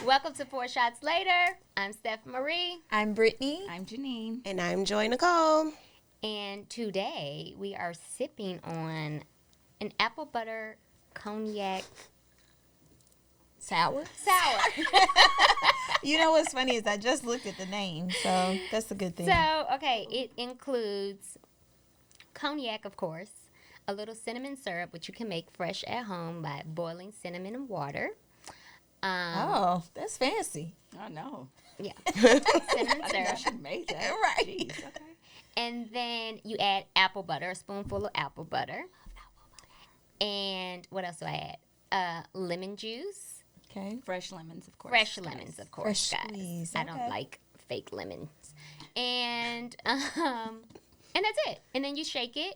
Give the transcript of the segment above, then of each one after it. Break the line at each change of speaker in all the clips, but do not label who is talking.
Welcome to 4 Shots Later. I'm Steph Marie.
I'm Brittany.
I'm Janine.
And I'm Joy Nicole.
And today we are sipping on an apple butter cognac
Sour. You know what's funny is I just looked at the name, so that's a good thing.
So, okay, it includes cognac, of course, a little cinnamon syrup, which you can make fresh at home by boiling cinnamon in water.
Oh, that's fancy.
I know.
Yeah.
I
Cinnamon
think I
syrup.
should make that.
Right.
Jeez, okay.
And then you add apple butter, a spoonful of apple butter. And what else do I add? Lemon juice.
Okay.
Fresh lemons, of course.
Fresh lemons, of course,
Fresh
guys.
squeeze,
I don't
okay.
like fake lemons. And that's it. And then you shake it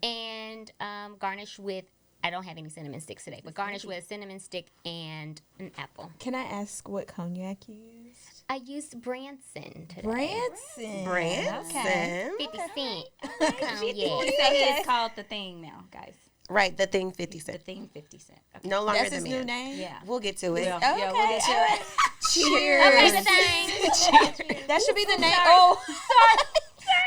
and garnish with, I don't have any cinnamon sticks today, but garnish with a cinnamon stick and an apple.
Can I ask what cognac you used?
I used Branson today.
Branson.
Branson.
50 cent cognac.
He said it's called The Thing now, guys.
Right, the thing 50
The
cent.
Thing 50 cent. Okay.
No longer
That's
the
his
man.
new name?
Yeah.
We'll get to it.
Yeah,
Okay.
yeah, we'll get to
all
it.
right. Cheers.
Okay, the thing.
That should be the name. Oh, sorry.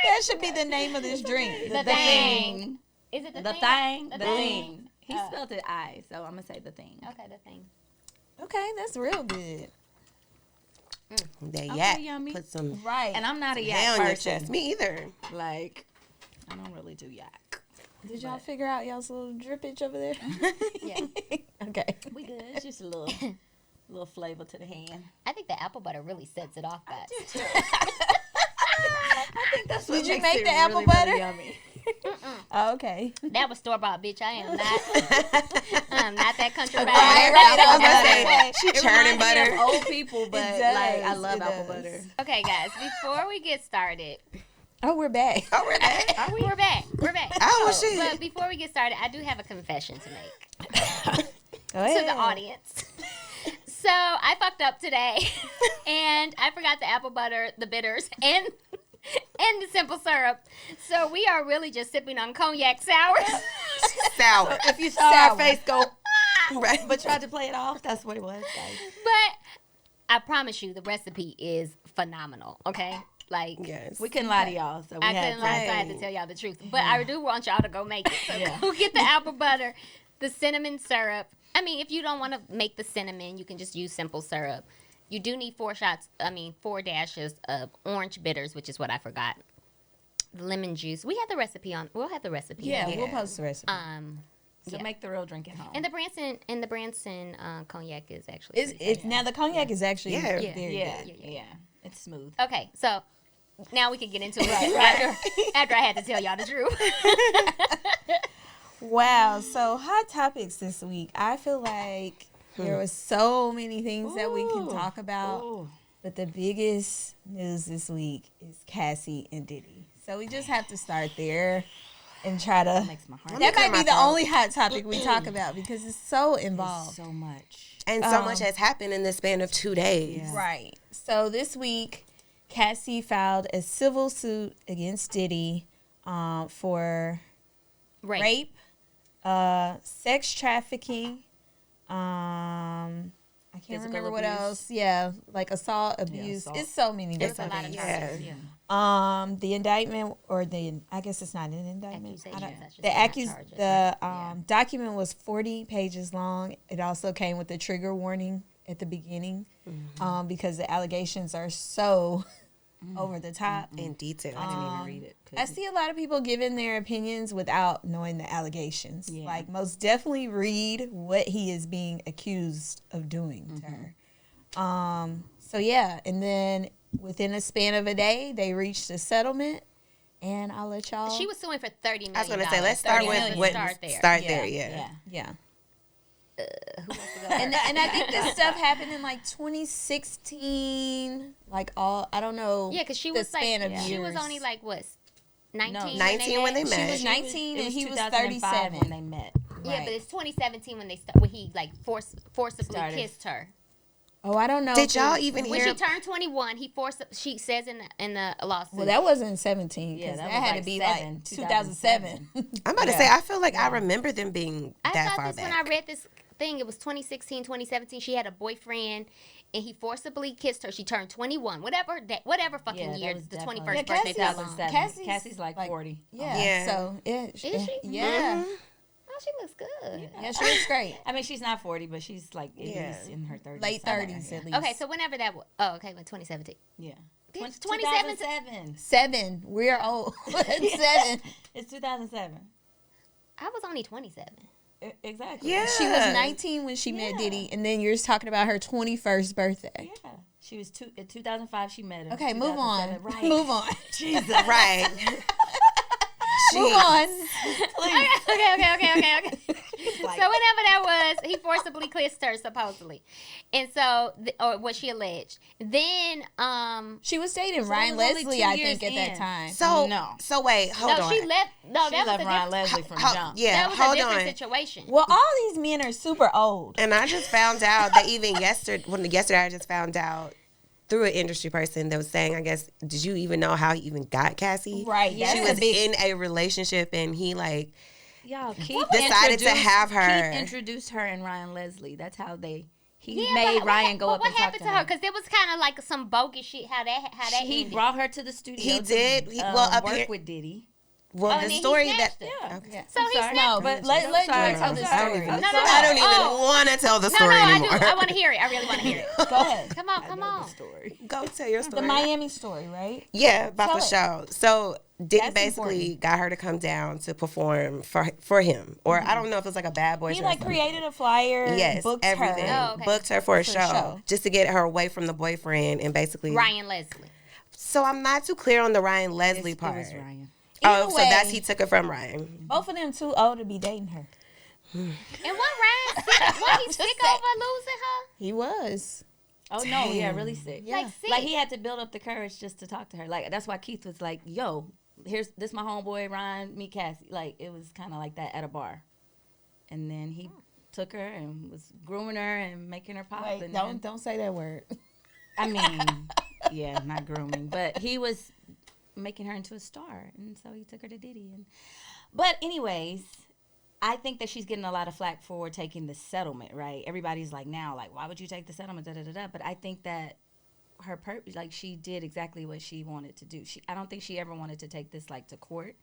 That should be the name of this drink.
The thing. Is it the
The
thing?
thing.
The
The
thing.
thing. He spelled it I, so I'm going to say The Thing.
Okay, the thing.
Okay, that's real good.
That
Okay,
yak
yummy.
put some
Right.
And I'm not a yak
hair on your
person.
chest. Me either.
Like, I don't really do yak.
Did y'all figure out y'all's little drippage over there?
Yeah.
Okay.
We good. It's just a little flavor to the hand.
I think the apple butter really sets it off, guys.
I think that's what
Did you
makes
make
it
the apple
really,
butter?
really yummy.
Oh, okay.
That was store-bought, bitch. I am not that country
Right,
bag.
right. I was
I
gonna
was
say.
She churning
Reminds me of
butter.
old people, but
does,
like I love
it
apple
does.
butter.
Okay, guys, before we get started,
Oh, we're back.
Oh, we're back.
we're back. We're back.
Oh, shit.
But before we get started, I do have a confession to make
Go ahead.
to the audience. So I fucked up today, and I forgot the apple butter, the bitters, and the simple syrup. So we are really just sipping on cognac sours.
Sour.
If you saw
Sour.
our face go,
Right.
but tried to play it off, that's what it was, guys.
But I promise you, the recipe is phenomenal. Okay, like
Yes.
We couldn't lie to y'all, so we
I
had
couldn't lie, so I had to tell y'all the truth. But I do want y'all to go make it. So
Yeah.
go get the apple butter, the cinnamon syrup. I mean, if you don't want to make the cinnamon, you can just use simple syrup. You do need 4 dashes of orange bitters, which is what I forgot. The lemon juice. We'll have the recipe on.
Yeah,
Yeah.
we'll post the recipe.
So
Yeah.
make the real drink at home.
And the Branson cognac is actually.
It's
pretty good.
now the cognac is actually
Yeah.
very
yeah,
good.
yeah, it's smooth.
Okay, so now we can get into it after I had to tell y'all the truth.
Wow. So hot topics this week. I feel like there was so many things that we can
Ooh.
talk about,
Ooh.
but the biggest news this week is Cassie and Diddy. So we just have to start there and try to.
Makes my heart.
That
clear
might be
my
the
throat.
only hot topic we talk about because it's so involved.
so much.
And so much has happened in the span of 2 days.
Yeah.
Right. So this week, Cassie filed a civil suit against Diddy for rape, sex trafficking. I can't
Physical
remember what
abuse.
else. Yeah, like assault, abuse.
assault.
It's so many
There was a
different
lot of
things.
charges.
Yeah.
The indictment, or I guess it's not an indictment.
Accusations, I should
The
say, not charges.
the document was 40 pages long. It also came with a trigger warning at the beginning, because the allegations are so over the top.
In detail.
I didn't even read it.
I see a lot of people giving their opinions without knowing the allegations.
Yeah.
Like, most definitely read what he is being accused of doing to her. So yeah, and then within a span of a day, they reached a settlement, and I'll let y'all.
She was suing for $30 million.
I was going to say, let's start
30
with
million.
what.
Start there.
Yeah.
yeah.
Who wants to go
And
first?
I think this stuff happened in like 2016. Like I don't know.
Yeah, because she
the
was
span
like,
of
she was
years.
only like what, 19?
19 when they
She
met.
was 19
It
and
was
he was
2005
37
when they met.
Yeah,
Right.
but it's 2017 when he like forcibly
Started.
kissed her.
Oh, I don't know.
Did
if
y'all
it-
even
When
hear?
she turned 21, she says in the lawsuit.
Well, that wasn't 17 because
Yeah,
that,
that was
had
like
to be
7,
like 2007.
I'm about to say, I feel like I remember them being
I
that
thought
far
this
back.
when I read this thing. It was 2016, 2017. She had a boyfriend and he forcibly kissed her. She turned 21, whatever fucking
Yeah, that
year,
was
the
definitely-
21st
Yeah,
birthday
Cassie's-
fell on.
2007.
Cassie's
Cassie's like 40.
Yeah.
Yeah.
So
Is she?
Yeah.
Oh, she looks good.
Yeah, she looks great.
I mean, she's not 40, but she's like at
Yeah.
least in her 30s.
Late
somewhere,
30s
yeah.
at least.
Okay, so whenever that was. Oh, okay, when 2017.
Yeah.
Bitch,
2007.
7. We're old. 7.
It's 2007.
I was only 27.
Exactly.
Yeah.
She was 19 when she met
Yeah.
Diddy, and then you're talking about her 21st birthday.
Yeah. She was in 2005. She met him.
Okay, move on.
2007, Right.
Move on.
Jesus.
Right.
Move on.
Okay.
Like-
So whenever that was, he forcibly kissed her supposedly, and so or what she alleged. Then
She was dating
So
Ryan
it was only
Leslie,
2
I
years
think, at that
in.
time.
So
No.
So wait, hold
no,
on.
she left. No,
She
that was
left
a
Ryan
different.
Leslie from jump.
Yeah,
That was a
hold
different
on.
situation.
Well, all these men are super old.
And I just found out that even yesterday I just found out through an industry person that was saying, I guess, did you even know how he even got Cassie?
Right.
Yeah.
She
That's a
was
big.
in a relationship and he like
Y'all, Keith
decided to have her.
Keith introduced her and Ryan Leslie. That's how he
Yeah,
made
but
Ryan go
but
up
what
and talk
happened
to
her? Because it was kind of like some bogus shit. How that
He
ended.
brought her to the studio.
He
to,
did. He-
work with Diddy.
well
Oh, and
the
then he
story
snatched
that
her.
Yeah.
okay.
So
I'm
he
sorry.
snapped.
No, but let
I'm
Joy
sorry.
tell
I'm
the
sorry.
story.
No,
I don't even
Oh.
want to tell the
No,
story
I
anymore.
do. I want to hear it. I really want to hear it.
Go ahead.
Come on, come on.
Story.
Go tell your
The
story.
Miami story, right?
Yeah, about
Tell
the
it.
show. So Diddy
That's
basically
important.
got her to come down to perform for him, or I don't know if it was like a Bad Boy.
He
show or
like
something.
created a flyer,
Yes,
booked
everything.
her.
Oh, okay.
Booked her for a
For a
show,
show.
just to get her away from the boyfriend and basically.
Ryan Leslie.
So I'm not too clear on the Ryan Leslie
It
part.
was Ryan.
Oh,
Either
so
way,
that's he took it from Ryan.
Both of them too old to be dating her.
And what Ryan sick? What he sick over losing her?
He was.
Oh no, yeah, really sick.
Yeah.
Like sick.
Like he had to build up the courage just to talk to her. Like that's why Keith was like, "Yo, this my homeboy Ryan, meet Cassie." Like it was kind of like that at a bar, and then he took her and was grooming her and making her pop.
Wait,
and then,
don't say that word.
I mean, yeah, not grooming, but he was making her into a star, and so he took her to Diddy. But anyways, I think that she's getting a lot of flack for taking the settlement. Right? Everybody's like now, like, why would you take the settlement? Da da da da. But I think that her like she did exactly what she wanted to do. I don't think she ever wanted to take this like to court.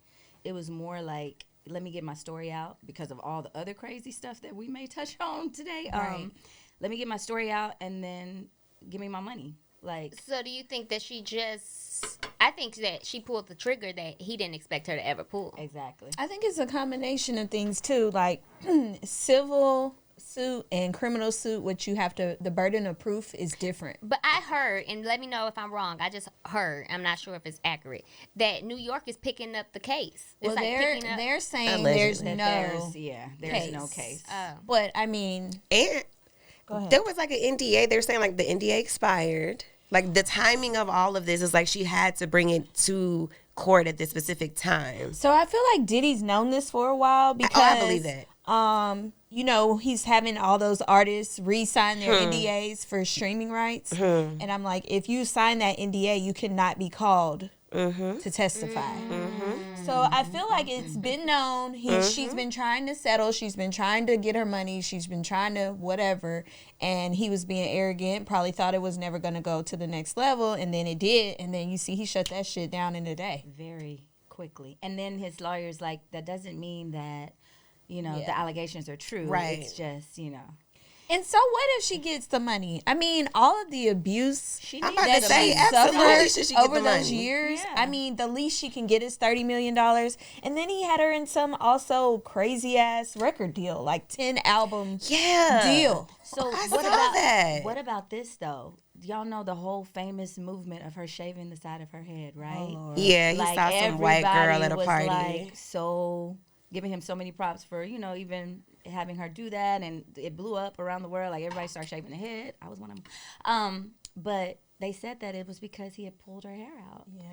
It was more like, let me get my story out because of all the other crazy stuff that we may touch on today.
Right.
Let me get my story out and then give me my money. Like,
So do you think that she just? I think that she pulled the trigger that he didn't expect her to ever pull.
exactly.
I think it's a combination of things too, like civil suit and criminal suit. What you have to, the burden of proof is different.
But I heard, and let me know if I'm wrong. I just heard. I'm not sure if it's accurate. That New York is picking up the case. It's
Well,
like
they're
picking up.
they're saying
Allegedly.
there's
That
no,
there's no case.
but I mean,
And
go ahead.
there was like an NDA. They were saying like the NDA expired. Like the timing of all of this is like she had to bring it to court at this specific time.
So I feel like Diddy's known this for a while because
I believe that.
you know, he's having all those artists re-sign their NDAs for streaming rights. And I'm like, if you sign that NDA, you cannot be called to testify. So I feel like it's been known. She's been trying to settle. She's been trying to get her money. She's been trying to whatever. And he was being arrogant, probably thought it was never going to go to the next level. And then it did. And then you see he shut that shit down in a day.
Very quickly. And then his lawyer's like, that doesn't mean that, you know,
Yeah.
the allegations are true.
Right.
It's just, you know.
And so what if she gets the money? I mean, all of the abuse
She
I'm
needs
about to
the
say,
money.
absolutely should she get
over
the
those
money.
years.
Yeah.
I mean, the least she can get is $30 million. And then he had her in some also crazy ass record deal, like 10 album
Yeah.
deal.
So
I
what
saw
about
that.
What about this though? Y'all know the whole famous movement of her shaving the side of her head, right?
Yeah, he
Like
saw some white girl
everybody
at a
was
party.
like so giving him so many props for, you know, even having her do that, and it blew up around the world. Like everybody started shaving their head. I was one of them. But they said that it was because he had pulled her hair out.
Yeah.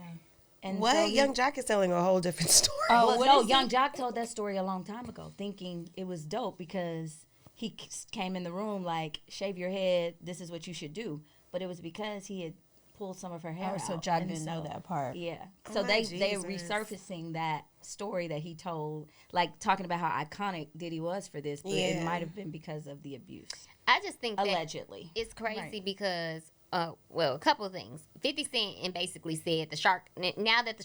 And
What?
so he-
Young Jock is telling a whole different story.
Oh,
well,
what
no,
is
Young
it?
Jock told that story a long time ago, thinking it was dope because he came in the room like, shave your head, this is what you should do. But it was because he had pulled some of her hair
Oh,
out.
so Jock
And
didn't know
so-
that part.
Yeah.
Oh
So
my
they're
Jesus.
resurfacing that story that he told, like talking about how iconic Diddy was for this, but
Yeah.
it might have been because of the abuse.
I just think that
allegedly.
it's crazy
Right.
because, well, a couple of things. 50 Cent and basically said the shark, now that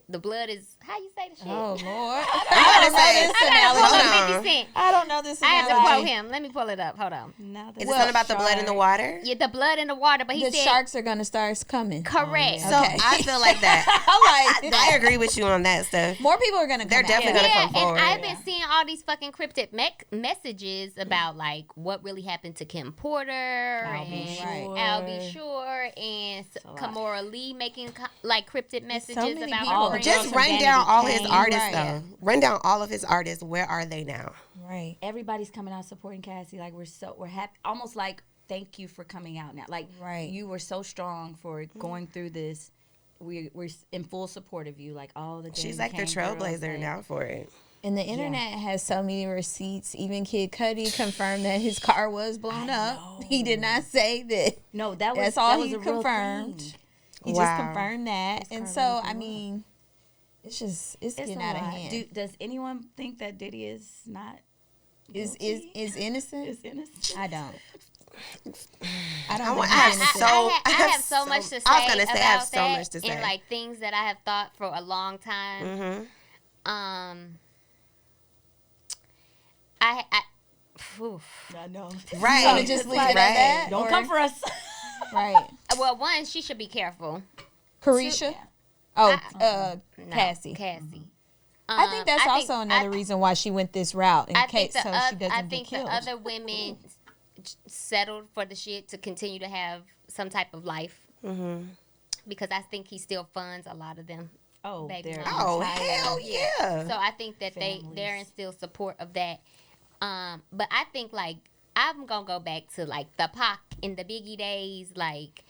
the blood is, how you say the shit?
Oh Lord.
I
I gotta pull
Hold
up
on.
50 Cent.
I don't know this.
I have to
analogy.
quote him. Let me pull it up. Hold on.
Now that
Is it something about the blood in the water?
Yeah, the blood in the water, but he
The
said
sharks are gonna start coming.
correct.
Oh,
So
Okay.
I feel like that.
I'm like,
I agree with you on that stuff.
more people are gonna.
They're
come out.
definitely gonna
Yeah,
come forward.
and I've been seeing all these fucking cryptic messages about like what really happened to Kim Porter
I'll be
and
sure.
I'll Be Sure and
a lot.
Kamora Lee making like cryptic messages
many
about
people.
her.
Just
Girls
run
from
down
Vanity
all his
Fair.
artists,
Right.
though. Run down all of his artists. Where are they now?
Right.
everybody's coming out supporting Cassie. Like we're happy, almost like thank you for coming out now. Like
Right.
you were so strong for going through this. We're in full support of you. Like all the
She's
Danny
like the
Kane girls,
trailblazer
like,
now for it.
And the internet has so many receipts. Even Kid Cudi confirmed that his car was blown up. He did not say that.
No, that was
That's all
that was
he
a real
confirmed.
thing.
He
Wow.
just confirmed that.
His
And
car
so,
really
I
blew up.
mean, it's
It's
getting
a
out of
lot.
hand.
Does anyone think that Diddy is not
Is
guilty?
innocent?
Is innocent?
I don't. I
I
don't
want-
think
I
he's
have
innocent.
I have so much to say
I was gonna say, I have
about
so
that,
much to say.
and like things that I have thought for a long time.
Mm-hmm.
Oof.
I know.
Right.
You wanna just leave it at that?
Don't
Or-
come for us.
Right.
Well, one, she should be careful.
Carisha?
Yeah.
Oh,
No,
Cassie.
Cassie.
I think that's also another
I-
reason why she went this route in
I
case
think
so
the,
she doesn't
I
get
think the
killed.
other women settled for the shit to continue to have some type of life
Mm-hmm.
because I think he still funds a lot of them.
Oh,
Baby
they're
mama.
Oh,
entire-
hell yeah.
So I think that they're in
Families.
still support of that. But I think like I'm gonna go back to like the Pac in the Biggie days, like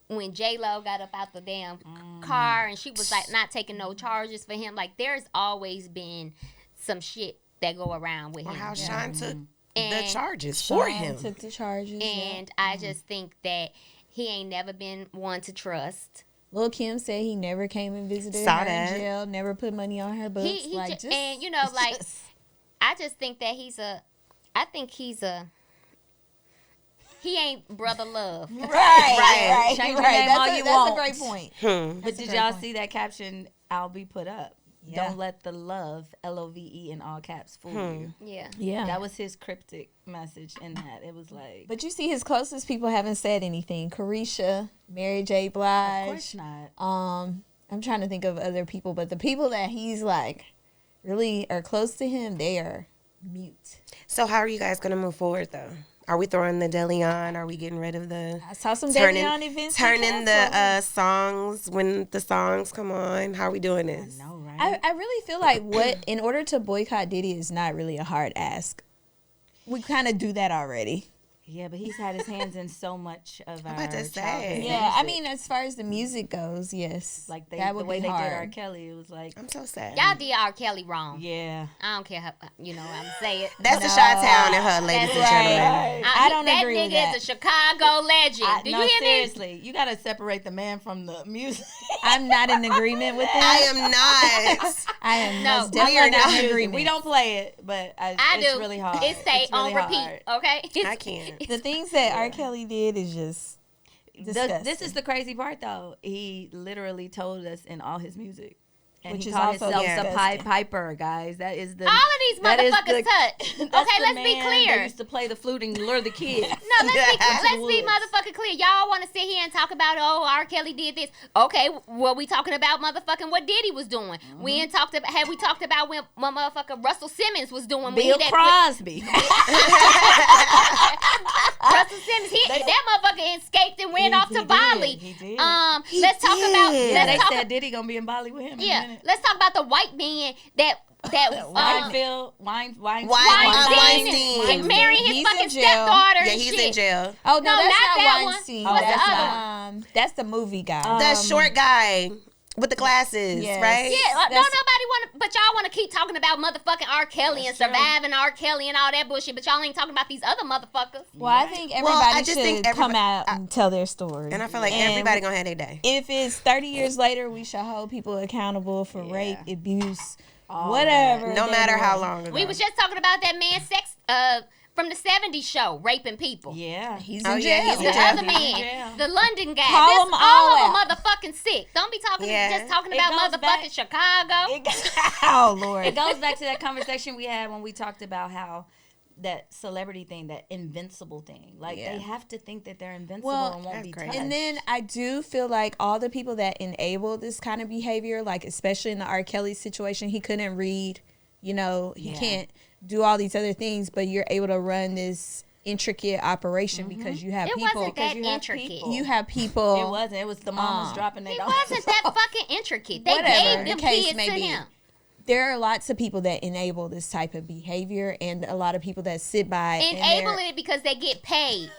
when J-Lo got up out the damn car and she was like not taking no charges for him. Like there's always been some shit that go around with
Or
him.
how Sean took the
And-
charges for
Sean
him.
took the charges.
And I just think that he ain't never been one to trust.
Lil Kim said he never came and visited
Saw
her
that.
in jail, never put money on her books.
He
like,
ju- and you know, like
just-
I just think that he ain't brother love.
right.
Change your name
That's
all
a,
you
that's
want.
a great point.
Hmm.
But did y'all see that caption I'll be put up?
Yeah.
Don't let the love, Love in all caps, fool you.
Yeah.
Yeah.
That was his cryptic message in that. It was like,
But you see, his closest people haven't said anything. Carisha, Mary J.
of
Blige.
course not.
I'm trying to think of other people, but the people that he's like really are close to him, they are mute.
So how are you guys gonna move forward though? Are we throwing the deli on? Are we getting rid of the
I saw some
turning
Davion events.
turning the
canceled.
songs when the songs come on? How are we doing
I
this?
know, right?
I really feel like what in order to boycott Diddy is not really a hard ask. We kind of do that already.
Yeah, but he's had his hands in so much of our
about to say.
childhood
Yeah, I
music.
mean, as far as the music goes, yes,
like
that
the
would
way
be
they
hard.
did R. Kelly, it was like,
I'm so sad.
Y'all did R. Kelly wrong.
yeah.
I don't care how I'm say it.
That's the
No.
Chi-Town in her, ladies and
That's
gentlemen.
I don't
that
agree
nigga
with that.
is a Chicago legend. Do
no,
you hear me?
seriously, you gotta separate the man from the music.
I'm not in agreement with
I
that.
am not.
I am
No,
most
we
definitely
are
not
not.
in
Music.
agreement.
We don't play it, but
I
it's
do.
really hard.
It say
It's really
on repeat.
hard.
Okay.
I can't.
The things that R. Kelly did is just disgusting.
This is the crazy part, though. He literally told us in all his music. And
Which
he
is
called
also
himself the
disgusting.
Pied Piper, guys. That is the
All of these
that is
motherfuckers
the-
touch.
that's
Okay,
the
let's be
man
clear.
that used to play the flute and lure the kids.
No, let's be
woods.
motherfucking clear. Y'all want to sit here and talk about, oh, R. Kelly did this. Okay, well, we talking about motherfucking what Diddy was doing. We ain't talked about, have we talked about when motherfucking Russell Simmons was doing when
Bill
he that
Crosby.
Russell Simmons, that motherfucker escaped and went off to
He
Bali.
did. He did.
Let's talk about,
did.
Yeah, they
let's talk,
said Diddy gonna be in Bali with him in a
yeah,
minute.
let's talk about the white man that
Weinstein.
Weinstein
Weinstein.
and marrying his
He's in
fucking
jail.
stepdaughter
Yeah,
and
he's
shit.
in jail.
Oh no,
No,
that's
not
not
that one.
Weinstein.
What's the
That's
other
that's the movie guy.
The short guy with the glasses,
yes.
right?
Yeah, don't
That's-
nobody want to, but y'all want to keep talking about motherfucking R. Kelly and
That's true.
surviving R. Kelly and all that bullshit, but y'all ain't talking about these other motherfuckers.
Well, I think
Well,
everybody
I just
should
think
come
everybody-
out and tell their story.
And I feel like
And
everybody gonna have their day.
if it's 30 years later, we should hold people accountable for
Yeah.
rape, abuse,
All
whatever.
No
they
matter
were.
how long ago.
We was just talking about that man sex from the '70s show raping people.
Yeah.
He's
Oh,
in
yeah,
jail.
he's
The
in jail.
other
He's in
man,
jail.
the London guy.
Call
This,
them
all
all
of them motherfucking sick. Don't be talking
Yeah.
just talking
It
about
goes
motherfucking
back-
Chicago.
Oh Lord.
It goes back to that conversation we had when we talked about how that celebrity thing, that invincible thing. Like,
Yeah.
they have to think that they're invincible
Well,
and won't
that's
be
crazy.
touched.
And then I do feel like all the people that enable this kind of behavior, like especially in the R. Kelly situation, he couldn't read, he
Yeah.
can't do all these other things, but you're able to run this intricate operation because you have
It
people.
wasn't that
you have
intricate.
people.
You have people.
It wasn't. It was the mamas dropping their
It
dollars.
wasn't that fucking intricate. They
Whatever
gave them
the case
kids
may
to
be.
him.
There are lots of people that enable this type of behavior, and a lot of people that sit by and
Enable
they're-
it because they get paid.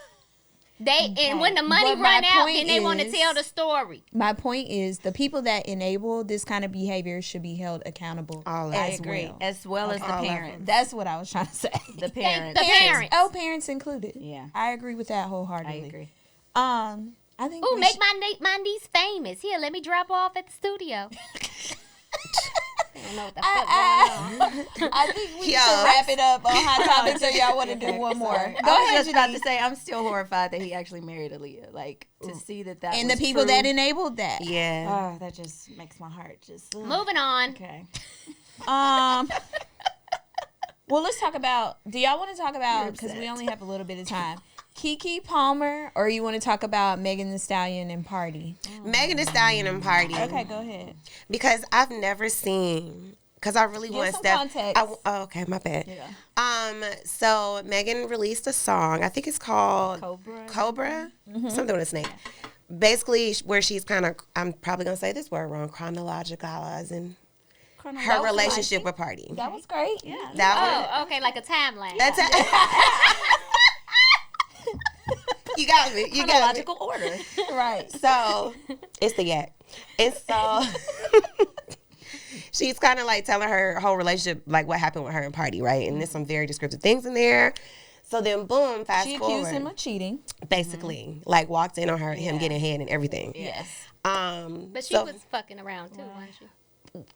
And when the money
But my
run out,
point
then they want to
is-
tell the story.
My point is, the people that enable this kind of behavior should be held accountable.
All of
I
as
agree.
well.
As well as the
All of
parents.
That's what I was trying to say.
The parents.
The parents.
Oh, parents included.
Yeah.
I agree with that
I
wholeheartedly.
agree.
I think.
Ooh,
we
make
should-
my niece famous. Here, let me drop off at the studio. I don't know what the fuck going on.
I think we
Yo.
should wrap it up on hot topics. Or y'all want to do
Okay,
one more?
sorry.
Go
I was
ahead,
just about
Janine.
to say, I'm still horrified that he actually married Aaliyah. Like, to see that
And the
was
people
true.
that enabled that.
Yeah.
Oh, that just makes my heart just... ugh.
Moving on.
Okay.
Well, let's talk about. Do y'all want to talk about?
You're
Because we
upset.
only have a little bit of time. Keke Palmer, or you want to talk about Megan Thee Stallion and Party?
Megan Thee Stallion and Party.
Okay, go ahead.
Because I've never seen. Because I really want
some
Steph.
context.
Oh, okay, my bad.
Yeah.
So Megan released a song. I think it's called
Cobra.
something with a snake. Basically, where she's kind of, I'm probably gonna say this word wrong, chronologicalizing her relationship with Party.
That was great.
Yeah.
That
Oh, okay, like a timeline.
That's it. You got me. You got me.
Chronological order.
Right.
So it's the yak, and so she's kind of like telling her whole relationship, like what happened with her and Party, right? And there's some very descriptive things in there. So then, boom, fast
She
forward,
accused him of cheating.
basically, like walked in on her, him getting head and everything.
Yes.
But she
so
was fucking around too, wasn't she?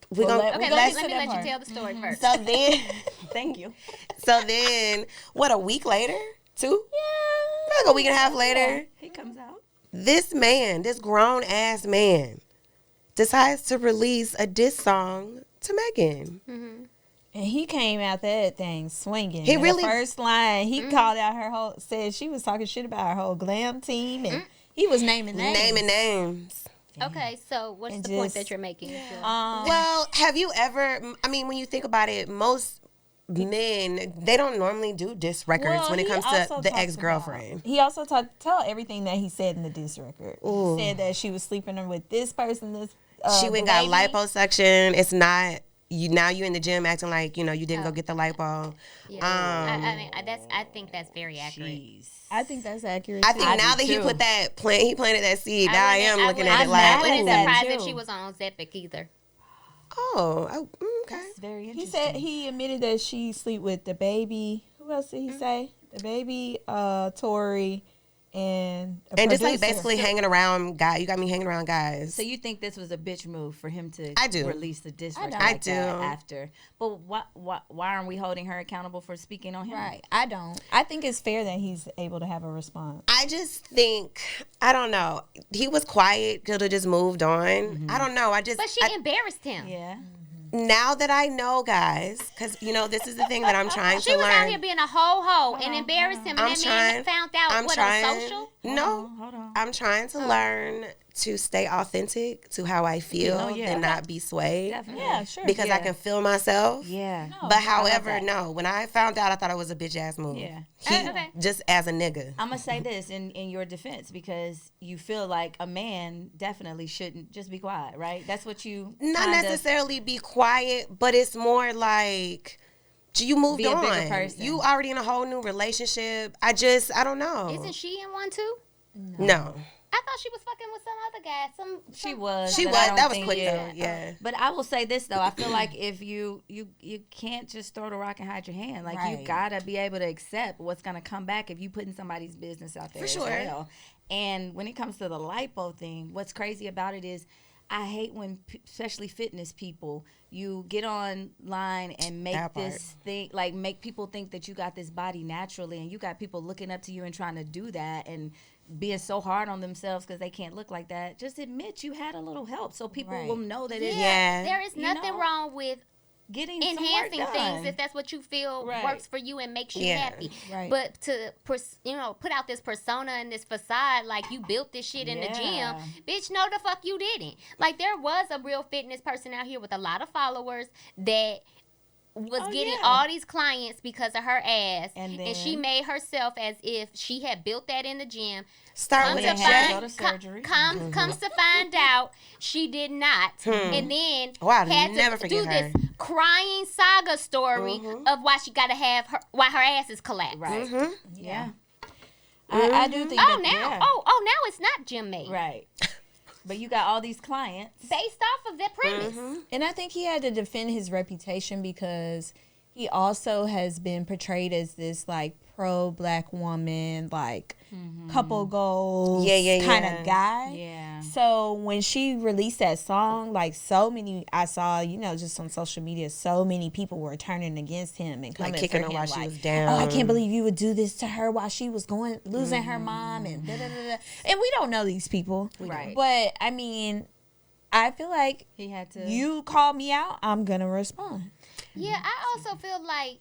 we
Well,
gonna
let-
Okay,
Well,
let
let's
me
to that
let you
part.
tell the story first.
so then
Thank you.
what, a week later, two, like a week and a half later,
He comes out.
this man, this grown ass man, decides to release a diss song to Megan.
And he came out that thing swinging.
He
And
really-
the first line, he called out her whole, said she was talking shit about her whole glam team, and he was naming names.
Naming names.
Okay, so what's
And
the point
just-
that you're making?
Well, have you ever, I mean, when you think about it, most men, they don't normally do diss records
Well,
when it
he
comes
also
to the
talks
ex-girlfriend.
about- He also tell everything that he said in the diss record.
Ooh.
He said that she was sleeping with this person. This
She went got liposuction. It's not, you in the gym acting like, you didn't go get the lipo.
Yeah. I mean, I think that's very accurate.
Jeez.
I think that's accurate.
I
too.
think
I
now
do
that he
too.
put that plant, he planted that seed. Now I am looking at it
I'm
like,
I
mad
wouldn't
at
be
that,
surprised if
too.
she was on Ozempic either.
Okay.
It's very
He
interesting.
said he admitted that she sleep with the baby. Who else did he say? The baby, Tori, and a
And just like
producer.
basically hanging around guys. You got me hanging around guys.
So you think this was a bitch move for him to
I do.
release the diss record
don't.
I
like that
do.
after? But why aren't we holding her accountable for speaking on him?
Right. I don't. I think it's fair that he's able to have a response.
I just think, I don't know. He was quiet, could have just moved on. I don't know.
But she embarrassed him.
Yeah.
Now that I know, guys, because, this is the thing that I'm trying
She
to
was
learn.
out here being a ho and embarrassed him, and
I'm
that man
trying-
found out
I'm
what
trying.
on social.
No,
Hold on.
I'm trying to learn to stay authentic to how I feel
Oh, yeah.
and not be swayed.
Definitely.
Yeah, sure.
Because I
Yeah.
can feel myself.
Yeah.
But however,
that.
no, when I found out, I thought it was a bitch ass move.
Yeah.
Okay.
Just as a nigga.
I'm gonna say this in your defense because you feel like a man definitely shouldn't just be quiet, right? That's what you
Not
kinda-
necessarily be quiet, but it's more like you moved
Be a bigger
on.
person.
You already in a whole new relationship. I don't know.
Isn't she in one too?
No.
I thought she was fucking with some other guy.
She was.
She
but
was.
I don't
That was
think-
quick
yeah.
though. Yeah.
But I will say this though, I feel like if you can't just throw the rock and hide your hand. Like you
Right.
gotta be able to accept what's gonna come back if you putting somebody's business out there.
For
as
sure.
well. And when it comes to the lipo thing, what's crazy about it is I hate when, especially fitness people, you get online and make
That part.
this thing, like make people think that you got this body naturally, and you got people looking up to you and trying to do that and being so hard on themselves because they can't look like that. Just admit you had a little help so people
Right.
will know that it's
Yeah.
There is
You
nothing
know?
wrong with
getting some work
enhancing
done.
things if that's what you feel
Right.
works for you and makes you
Yeah.
happy.
Right.
But to put out this persona and this facade like you built this shit in the
Yeah.
gym, bitch, no the fuck you didn't. Like there was a real fitness person out here with a lot of followers that was
Oh,
getting
yeah.
all these clients because of her ass,
And
and she
then-
made herself as if she had built that in the gym.
Start
Come
with
to
When
a
they had to
J.
go to surgery.
Comes to find out she did not, and then
Oh, I'll
had
never
to
forget
do
her.
this crying saga story of why she got to have why her ass is collapsed.
Right.
Mm-hmm.
Yeah.
I do think
Oh
that,
now,
Yeah.
now it's not gym made
Right. But you got all these clients.
based off of that premise.
and I think he had to defend his reputation because he also has been portrayed as this like pro black woman, like couple goals
Yeah,
kind
yeah.
of guy.
Yeah.
So when she released that song, like I saw, just on social media, so many people were turning against him and coming
Like kicking
for
her
him,
while she
like,
was down.
Oh, I can't believe you would do this to her while she was losing her mom and da da da da. And we don't know these people,
Right.
But I mean, I feel like
He had to.
you call me out, I'm gonna respond.
Yeah, I also feel like,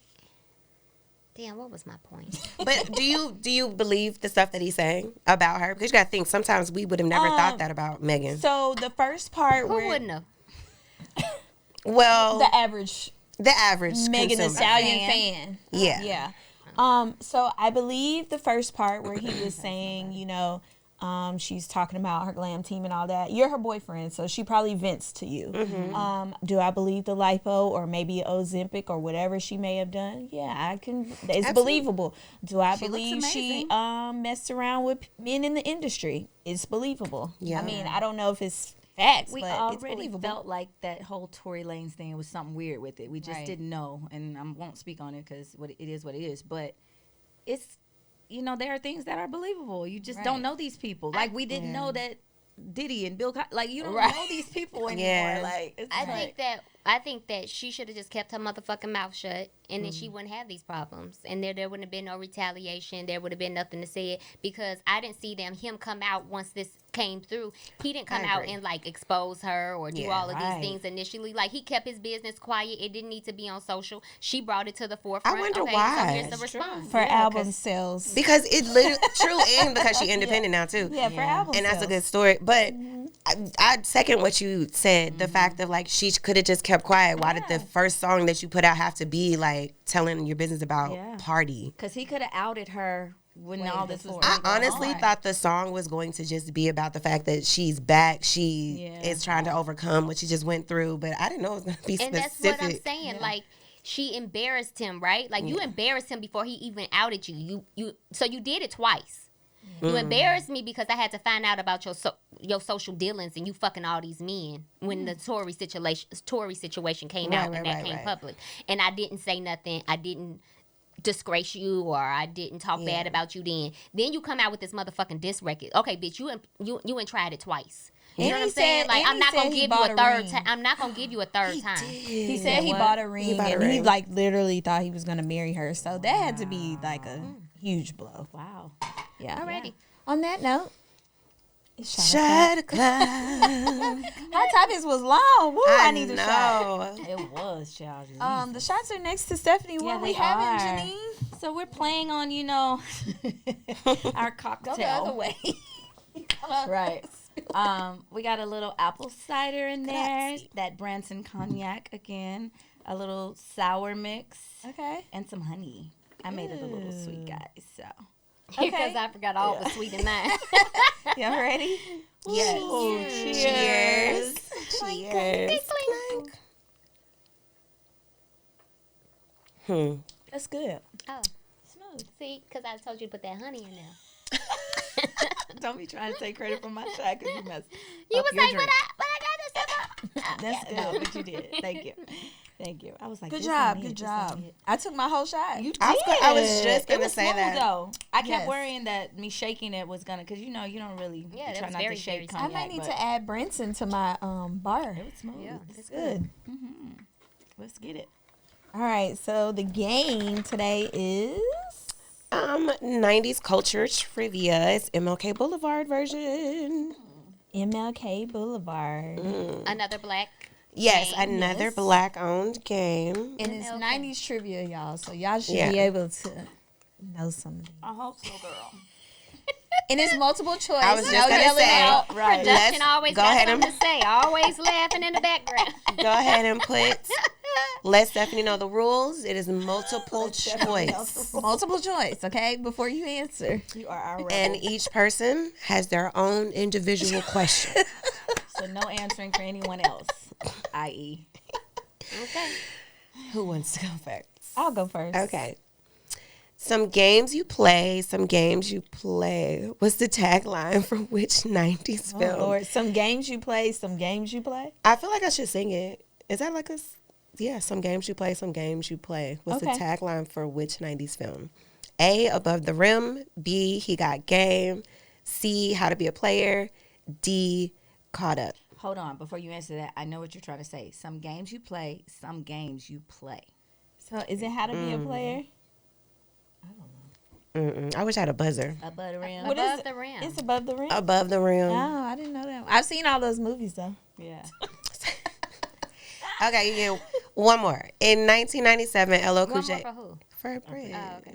damn, what was my point?
But do you believe the stuff that he's saying about her? Because you got to think, sometimes we would have never thought that about Megan.
So the first part
Who
where
wouldn't have?
Well,
the average
the average
Megan Thee
consumer.
Stallion fan.
Yeah.
Yeah. So I believe the first part where he was saying, she's talking about her glam team and all that. You're her boyfriend, so she probably vents to you. Do I believe the lipo or maybe Ozempic or whatever she may have done? Yeah, I can. It's
Absolutely.
believable. Do I
She looks
believe she
amazing.
messed around with men in the industry? It's believable.
Yeah.
I mean, I don't know if it's facts,
We
but it's
already
believable.
felt like that whole Tory Lanez thing was something weird with it. We just
Right.
didn't know, and I won't speak on it because it is what it is. But it's, there are things that are believable. You just don't
Right.
know these people. Like we didn't know that Diddy and Bill, like you don't
Right.
know these people anymore.
Yeah.
Like it's
I
like,
think that she should have just kept her motherfucking mouth shut, and then she wouldn't have these problems, and there wouldn't have been no retaliation. There would have been nothing to say it because I didn't see him come out once this came through. He didn't come out
agree.
and like expose her or do
Yeah,
all of
right.
these things initially. Like he kept his business quiet. It didn't need to be on social. She brought it to the forefront.
wonder
okay,
why.
So here's the
That's true.
response.
for
Yeah,
album
'cause-
sales.
Because it literally true, and because she independent now too.
Yeah, for
Yeah.
album
And that's
sales.
a good story. But I second what you said. The fact of like she could have just kept quiet. Why did the first song that you put out have to be like telling your business about
Yeah.
party?
because he could have outed her when all this was.
before.
really
I
going
honestly
on.
thought the song was going to just be about the fact that she's back. She
Yeah.
is trying to overcome what she just went through. But I didn't know it was going to be
And
specific.
that's what I'm saying. Like she embarrassed him, right? Like you embarrassed him before he even outed you. So you did it twice. You embarrassed me because I had to find out about your social dealings and you fucking all these men when the Tory situation came out and that came public. And I didn't say nothing. I didn't disgrace you or I didn't talk bad about you then. Then you come out with this motherfucking diss record. Okay, bitch, you ain't tried it twice. You know
And
what I'm
he
saying?
said-
Like
and
I'm
he
not
said
gonna
he
give you
bought
a
a
third
ring.
time. I'm not gonna give you a third time.
He said he
what?
bought a ring
bought a
and he
ring.
like literally thought he was gonna marry her. So that had to be like a huge blow.
Wow.
Yeah.
Already.
On that note, it's shot
Shut a cloud.
Hot Topics was long. Woo, I need a shot.
know.
It was, child.
The shots are next to Stephanie.
Yeah,
What we
they
having,
are.
Janine?
So we're playing on, our cocktail.
Go the other way.
Right. We got a little apple cider in there, that Branson cognac again, a little sour mix,
Okay.
and some honey. I made it a little sweet, guys. So
Because I forgot all was sweet in mine.
Y'all ready?
Yes.
Cheers.
Cheers. Cheers.
That's good.
Oh,
smooth.
see, because I told you to put that honey in there.
Don't be trying to take credit for my shot because you messed
You
up
was
your
like,
drink.
but I got this stuff up.
That's good.
No, but you did. Thank you. Thank you. I was like,
Good
this
job.
ain't
Good
it, this ain't
job.
it.
I took my whole shot.
You
I was
did.
just gonna
It was
say
smooth,
that.
though. I kept
Yes.
worrying that me shaking it was gonna, because you don't really
Yeah,
you
that
try
was
not
very,
to shake
very
I
cognac.
might need
but
to add Branson to my bar.
It was smooth.
Yeah,
It's good.
Let's get it.
All right, so the game today is
90s culture trivia. It's MLK Boulevard version.
MLK Boulevard.
Another black.
Yes,
Game,
another
yes.
black-owned game.
And it's
MLK.
90s trivia, y'all. So y'all should
Yeah.
be able to know some of these.
I hope so, girl.
And it's multiple choice.
I was just
No
gonna
yelling
say,
out.
Right.
Production
Let's
always
go
got
ahead
something
and-
to say. Always laughing in the background.
Go ahead and let Stephanie know the rules. It is multiple choice.
Multiple choice, okay? Before you answer.
You are our rebel.
And each person has their own individual question.
So no answering for anyone else, i.e.
Okay.
Who wants to go first?
I'll go first.
Okay. Some games you play, some games you play. What's the tagline for which 90s
Oh,
film?
Lord. Some games you play, some games you play.
I feel like I should sing it. Is that like yeah, some games you play, some games you play. What's
Okay.
the tagline for which 90s film? A, Above the Rim. B, He Got Game. C, How to Be a Player. D, Caught Up.
Hold on, before you answer that, I know what you're trying to say. Some games you play, some games you play.
So is it how to be a player?
I wish I had a buzzer.
Above the rim.
What is
Above
it?
the rim.
It's above the rim.
Above the Rim.
Oh, I didn't know that. I've seen all those movies though.
Yeah.
Okay, you get one more. In 1997, LL Cool
One
J.
more for who?
For Brit.
Oh, okay.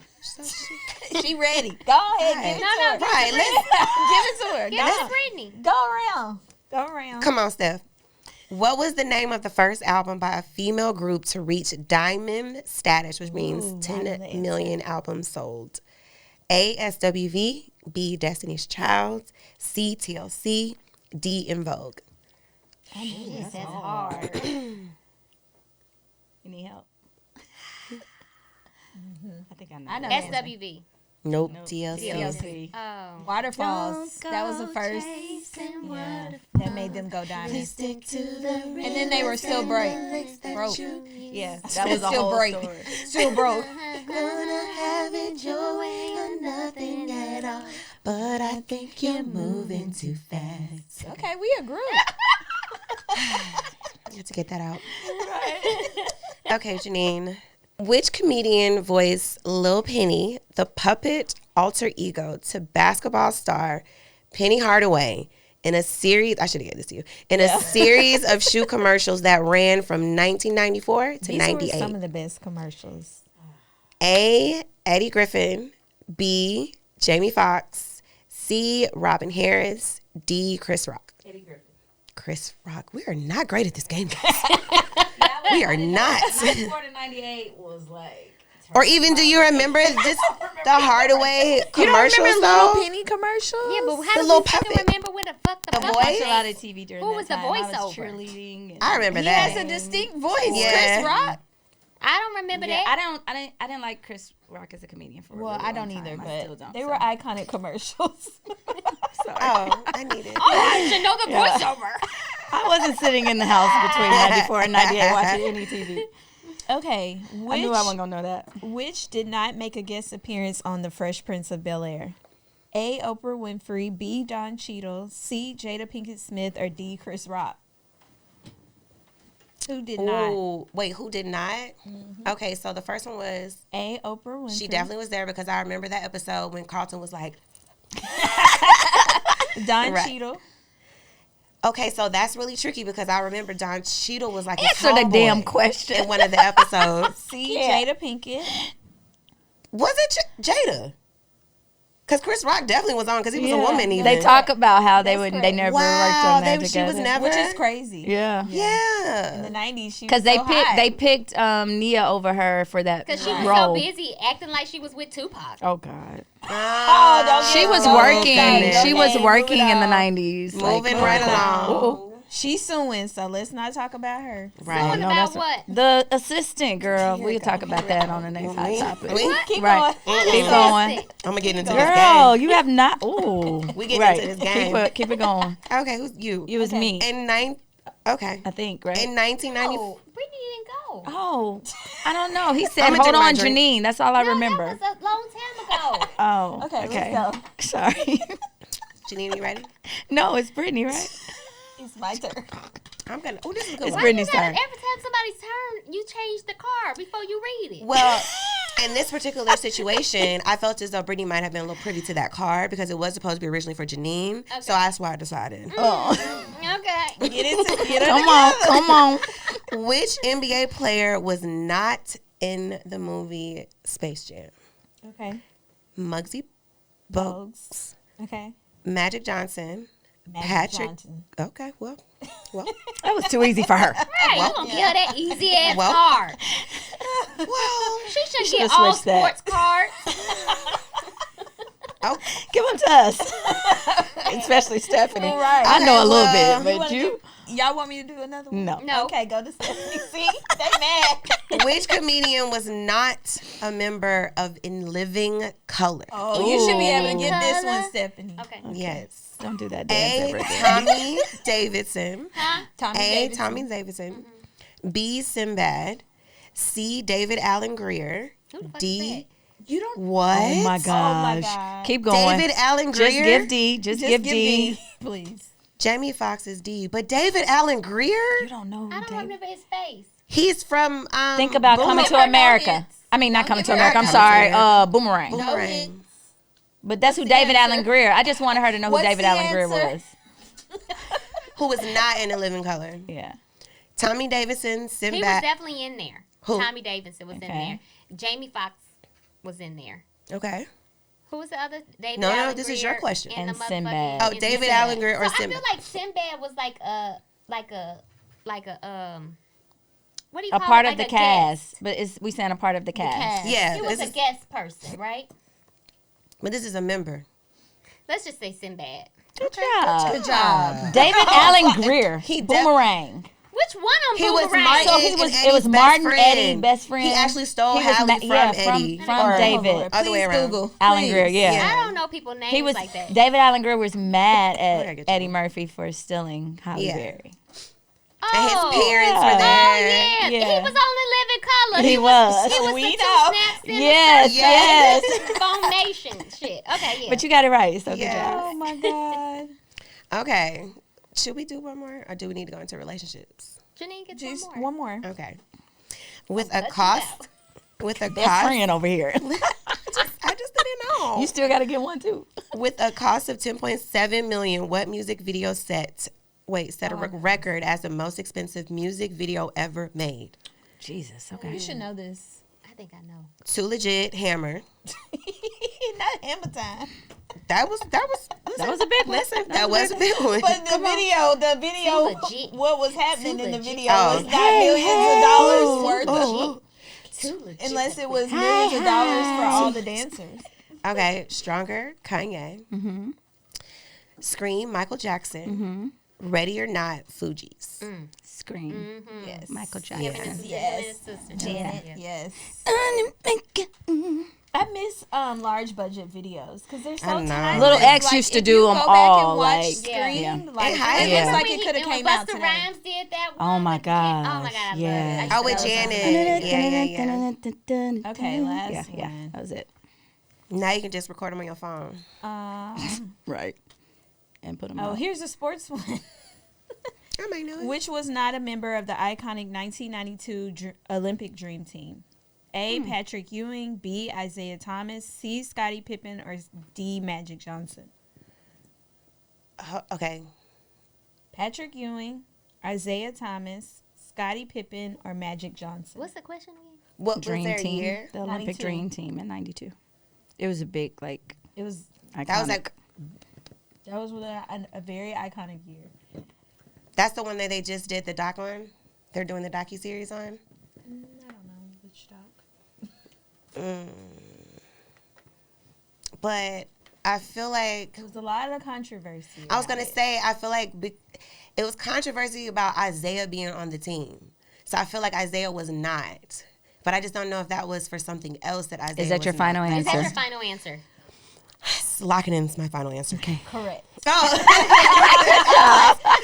She ready. Go ahead.
Right.
Give it
No,
to
no,
her.
Right, let's
Give it to her.
Give
Go.
us Brittany.
Go around. Go around.
come on, Steph. What was the name of the first album by a female group to reach diamond status, which means
Ooh, I
10
know the answer.
million albums sold? A, SWV. B, Destiny's Child. C, TLC. D, In Vogue.
That's hard. You need help? I think I know.
I know
that.
that.
SWV.
Nope,
Nope.
TLC.
TLC.
Oh.
Waterfalls. That was the first. Yeah, that made them go diamond. And then they were still broke.
Yeah, that was a
Still
whole
break.
story.
Still broke.
Gonna have it your way or nothing at all. But I think you're moving too fast.
Okay, we a group.
You have to get that out. Okay, Janine. Which comedian voiced Lil Penny, the puppet alter ego to basketball star Penny Hardaway, in a series? I should have given this to you. In a series of shoe commercials that ran from 1994 to
These
98.
were some of the best commercials.
A, Eddie Griffin. B, Jamie Foxx. C, Robin Harris. D, Chris Rock.
Eddie Griffin.
Chris Rock. We are not great at this game, guys. We are not.
94 to 98 was like.
Or even, do you remember this, the Hardaway commercials,
You don't remember
though?
Little Penny commercials?
Yeah, but
The
how do
little
we fucking
puppet.
remember what the fuck the
The
fuck
voice?
I
was
watched a
that?
lot of TV during
Who
that
was the
time. I was
voiceover?
cheerleading. And
I remember
He
that.
has a distinct voice.
Yeah.
Chris Rock.
I don't remember
Yeah,
that.
I didn't like Chris Rock as a comedian for a
Well,
really
I
long
don't either,
time. I still
but
don't,
they
so.
were iconic commercials.
Oh, I need it.
I should know the voiceover.
I wasn't sitting in the house between 94 and 98 watching any TV.
Okay,
I knew I wasn't gonna know that.
which did not make a guest appearance on The Fresh Prince of Bel-Air? A, Oprah Winfrey. B, Don Cheadle. C, Jada Pinkett Smith. Or D, Chris Rock. Who did not?
Ooh, wait, who did not? Okay, so the first one was,
A, Oprah Winfrey.
she definitely was there because I remember that episode when Carlton was like,
Don
Right.
Cheadle.
okay, so that's really tricky because I remember Don Cheadle was like a
Answer the
tall
damn
boy
question.
in one of the episodes.
C,
Yeah.
Jada Pinkett.
Was it Jada? Because Chris Rock definitely was on because he was a woman even.
They talk about how they
That's
would. They
correct.
never
Wow,
worked on that
she
together.
was never.
Which is crazy.
Yeah.
In the
Yeah.
90s, she was
Because they
so
picked
hot.
they picked Nia over her for that
Because she was
role.
so busy acting like she was with Tupac.
Oh God.
Oh, don't
She
get
was
so
working.
excited.
She was
Okay,
working
moving
in the
on.
90s.
Moving right along.
Ooh.
She's suing, so let's not talk about her.
Right.
Suing
No,
about
that's
what?
The assistant girl. We'll talk about that on the next hot topic.
Keep
Right.
going.
Keep going.
I'm gonna get into this
Girl,
game.
you have not. Ooh.
We get
right.
into this game.
Keep it going.
Okay, who's you?
It was me.
In okay.
I think, right?
In 1990,
Oh, Brittany didn't go. know?
Oh, I don't know. He said,
I'ma
"Hold
drink my
on,
drink.
Janine." That's all I
No,
remember.
that was a long time ago.
Oh,
Okay, let's go.
Sorry.
Janine, you ready?
No, it's Brittany, right?
It's my turn.
I'm gonna. Oh, this is a good
It's
one.
Brittany's
Every
turn.
time somebody's turn, you change the card before you read it.
Well, in this particular situation, I felt as though Brittany might have been a little privy to that card because it was supposed to be originally for Janine.
Okay.
So that's why I decided.
Oh,
Okay.
Get it
come on.
Which NBA player was not in the movie Space Jam?
Okay.
Muggsy Bogues,
Bogues. Okay.
Magic Johnson,
Magic
Patrick.
Johnson.
Okay, well,
That was too easy for her.
Right, you gonna give her that easy ass
Well.
card.
well,
She should
should've
get all
switched that.
sports cards.
oh,
Give them to us, especially Stephanie.
Right.
I know a
Okay,
little
well,
bit, but you
Y'all want me to do another one?
no.
No.
Okay, go to Stephanie. See? They mad.
which comedian was not a member of In Living Color?
Oh, you should be able to get this
Color.
one, Stephanie.
Okay.
Yes.
Don't do that dance
A.
ever again.
Tommy Davidson.
Huh?
Tommy
A.
Davidson.
Tommy Davidson. B. Sinbad. C. David Allen Greer.
Who the fuck is
D.
You don't.
What?
Oh my gosh.
God.
Keep going.
David Allen
Just
Greer.
give D. Just give
give
D.
D, please.
Jamie Foxx is D, but David Allen Greer.
You don't know.
I don't
David.
remember his face.
He's from.
Think about
Boomerang.
Coming to
Give her no
America.
hints.
I mean, not
Don't
Coming
give
to
her
America. I'm
Coming to
sorry.
America.
Boomerang.
No
Boomerang.
hints.
But that's who
the
David
answer?
Allen Greer. I just wanted her to know who
What's
David
the
Allen Greer
answer?
was.
Who was not in A Living Color?
Yeah.
Tommy Davidson,
He was
Sinbad.
definitely in there.
Who?
Tommy Davidson was in
Okay.
there. Jamie Foxx was in there.
Okay.
Who was the other? David
No,
Allen
this is
Greer
your question.
And,
And
the
Sinbad.
motherfucking-
Oh,
and
David
Sinbad.
Allen Greer or
So I
Sinbad?
feel like Sinbad was like a what do you
A
call
part
it?
of the
Like a guest.
cast. But we saying a part of the cast.
cast.
Yeah,
He was
this
a
is,
guest person, right?
but this is a member.
Let's just say Sinbad.
Good job.
Good job.
David Allen Greer.
He def-
Boomerang.
Which one on
He was
Boomerang?
Martin.
So he
and
was.
Eddie's
It was
best
Martin,
friend.
Eddie, best friend.
He actually stole
He was
Hallie from Eddie.
from
Or
David.
Other way
Please
around.
Google.
Allen
Please.
Greer. Yeah.
Yeah.
I don't know people's names
He was.
like that.
David Allen Greer was mad
gotta
at
get you.
Eddie Murphy for stealing Halle
Yeah.
Berry.
And his
Oh.
parents were
Yeah.
there.
Yeah,
Yeah.
he was on the Living Color.
He was.
He was
We
the two
know.
snaps in
Yes,
the
yes.
Phone Nation shit. Okay, yeah.
But you got it right. So good
Yeah.
job.
Oh my God.
Okay. Should we do one more, or do we need to go into relationships?
Janine gets
Just
one more.
one more.
Okay. With a
Let you
cost.
out.
With a
Best
cost.
friend over here.
I just didn't know.
You still got to get one too.
With a cost of $10.7 million, what music video set a record as the most expensive music video ever made?
Jesus. Okay.
You should know this.
I think I know.
Too Legit, Hammer.
Not Hammer time.
That was
That was a big one.
listen, that was a big one.
But the video,
Too legit.
what was happening
Too
in the
legit.
video
Oh.
was not millions of dollars worth
Oh.
Too legit.
unless it was millions of dollars for all the dancers.
Okay, Stronger, Kanye.
Mm-hmm.
Scream, Michael Jackson. Ready or Not, Fugees.
Scream.
Yes.
Michael
Him and
Jackson.
his,
Yes.
him and his sister.
Janet,
Yeah.
yes.
Little
I miss large budget videos because they're so
I know.
tiny.
Little
X used to
if
do
you
them
go back
all,
and watch
like,
Scream,
yeah.
like,
And how-
it
Yeah.
looks like
When
it could have
when
came out
Busta
today.
Rhymes did that one.
Oh my
with the kid- Oh my
gosh,
god, I love
yeah.
it. I
Oh, with
used to love
Janet.
it.
Yeah.
Okay, last
Yeah, yeah.
one.
That was it.
Now you can just record them on your phone.
Right. And put them
Oh,
out.
here's a sports one.
I might know it.
Which was not a member of the iconic 1992 Olympic Dream Team? A. Patrick Ewing, B. Isaiah Thomas, C. Scottie Pippen, or D. Magic Johnson?
Okay.
Patrick Ewing, Isaiah Thomas, Scottie Pippen, or Magic Johnson?
What's the question again?
What
Dream
was their
Team.
year?
The Olympic
92.
Dream Team in 92. It was a big, like,
It was
iconic.
That was like,
a very iconic year.
that's the one that they just did the doc on? They're doing the docuseries on?
I don't know which doc.
But I feel like,
There was a lot of controversy.
I was
about
going to
it.
say, I feel like it was controversy about Isaiah being on the team. So I feel like Isaiah was not. But I just don't know if that was for something else that Isaiah
Is that
was
your
not.
final
Is that
answer?
your final answer?
Lock it in is my final answer.
Okay.
Correct.
Oh.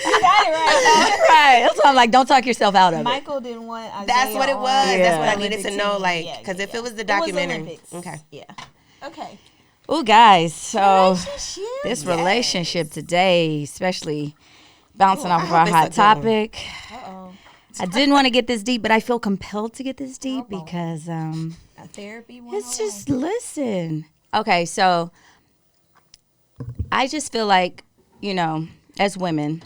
got it right.
Right. That's why I'm like, don't talk yourself out of it.
Michael didn't want Isaiah
That's what it was.
on
That's what I
the
needed to
Olympic
know,
team.
like,
Yeah,
because if it was the
It was
documentary.
Olympics.
Okay.
Yeah. Okay.
Oh, guys. So
Relationship?
this
Yes.
relationship today, especially bouncing off
I
of
hope
our
it's
hot
a good one.
topic.
Uh-oh.
I didn't want to get this deep, but I feel compelled to get this deep
Oh, boy.
because
A therapy 101.
it's just listen. Okay, so I just feel like, as women,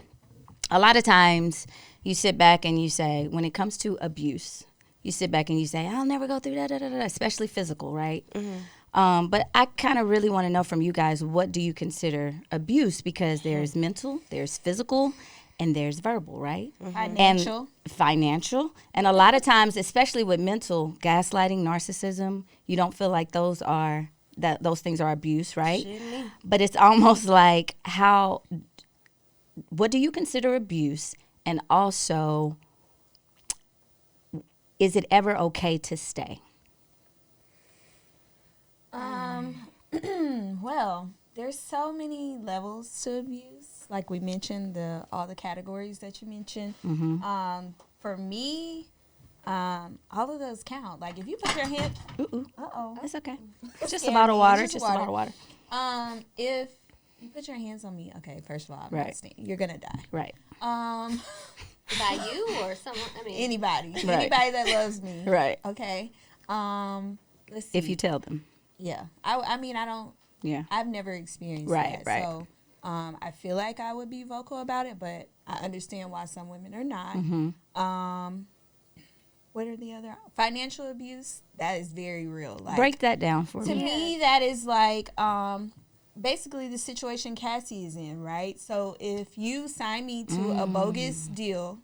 a lot of times you sit back and you say, when it comes to abuse, you sit back and you say, I'll never go through that, especially physical, right? But I kind of really want to know from you guys, what do you consider abuse? Because there's mental, there's physical, and there's verbal, right?
Financial.
And financial. And a lot of times, especially with mental, gaslighting, narcissism, you don't feel like those things are abuse, right? But it's almost like what do you consider abuse? And also, is it ever okay to stay?
Well, there's so many levels to abuse. Like we mentioned, all the categories that you mentioned. For me, all of those count. Like if you put your hand, uh-oh,
That's okay. Just a
scared
bottle of
me.
water.
Just
Just a bottle of water.
if you put your hands on me, okay, first of all, I'm
Right.
not staying. You're gonna die.
Right.
By you or someone? I mean,
Anybody,
Right.
anybody that loves me,
Right.
Okay. Let's see.
If you tell them.
Yeah. I mean, I don't.
Yeah.
I've never experienced
Right,
that.
right.
So I feel like I would be vocal about it, but I understand why some women are not. What are the other financial abuse? That is very real. Like
Break that down for
to
me.
me, that is like basically the situation Cassie is in, right? So if you sign me to a bogus deal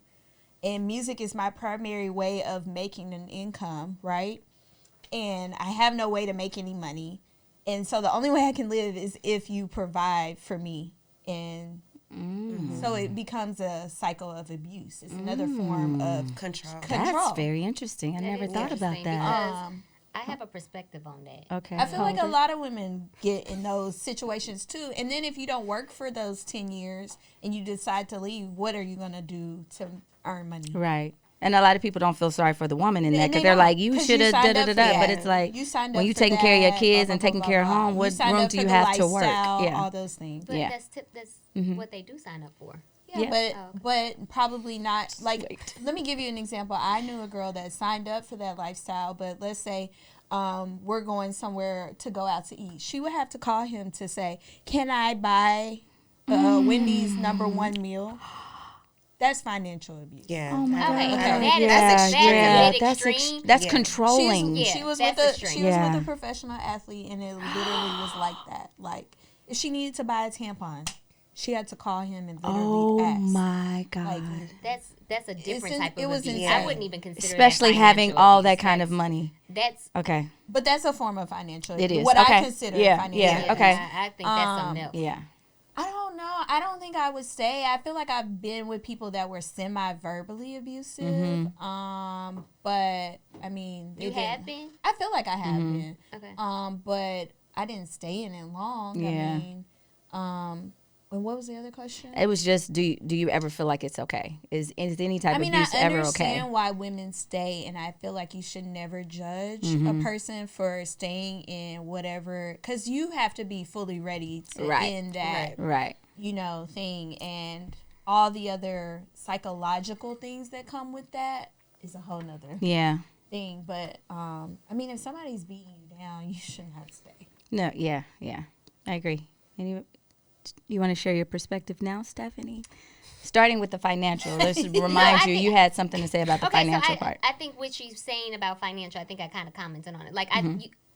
and music is my primary way of making an income, right? And I have no way to make any money. And so the only way I can live is if you provide for me. And so it becomes a cycle of abuse. It's another form of
Control.
That's very interesting. I
That
never
is
thought about
interesting
that.
because I have a perspective on that.
Okay.
I feel like a
hold it.
lot of women get in those situations too. And then if you don't work for those 10 years and you decide to leave, what are you going to do to earn money?
Right. And a lot of people don't feel sorry for the woman in that
And
because
they
they're
don't,
like, you
'cause
should
you
have
signed
da
up
da
for
da.
that.
But it's like
You signed
when
up
you
for
taking care of your
that,
kids
blah,
and
blah,
taking
blah,
care of
blah,
home,
blah.
what
You signed
room
up
do
for
you
the
have to work?
lifestyle,
Yeah.
all those things.
But
Yeah.
that's what they do sign up for.
Yeah,
Yeah.
but probably not. Like, let me give you an example. I knew a girl that signed up for that lifestyle, but let's say we're going somewhere to go out to eat. She would have to call him to say, "Can I buy Wendy's #1 meal?" That's financial abuse.
Yeah.
Oh my
Okay,
God.
that is
That's
a bit
That's
extreme.
that's
Yeah.
controlling.
Yeah,
She was
that's
with
extreme.
she was
Yeah.
with a professional athlete, and it literally was like that. Like if she needed to buy a tampon, she had to call him and literally
Oh
ask.
my God.
Like,
That's a different
in-
type
it
of
was
abuse.
insane.
I wouldn't even consider
Especially
that
having
financial
all
abuse.
that kind of money.
That's
Okay.
but that's a form of financial.
It is.
What
Okay.
I consider
Yeah,
financial.
yeah,
abuse.
okay.
I think that's something else.
Yeah.
I don't know. I don't think I would say. I feel like I've been with people that were semi-verbally abusive. But I mean,
You have been?
I feel like I have been.
Okay.
But I didn't stay in it long.
Yeah.
I mean, and what was the other question?
It was just, do you ever feel like it's okay? Is any type
I mean,
of abuse
I
ever
understand
okay?
why women stay, and I feel like you should never judge a person for staying in whatever, because you have to be fully ready to
Right.
end that,
Right.
thing, and all the other psychological things that come with that is a whole nother
Yeah.
thing. But I mean, if somebody's beating you down, you should not stay.
No, yeah. I agree. You want to share your perspective now, Stephanie? Starting with the financial, let's remind you, you had something to say about the financial part.
I think what she's saying about financial, I think I kind of commented on it. Like,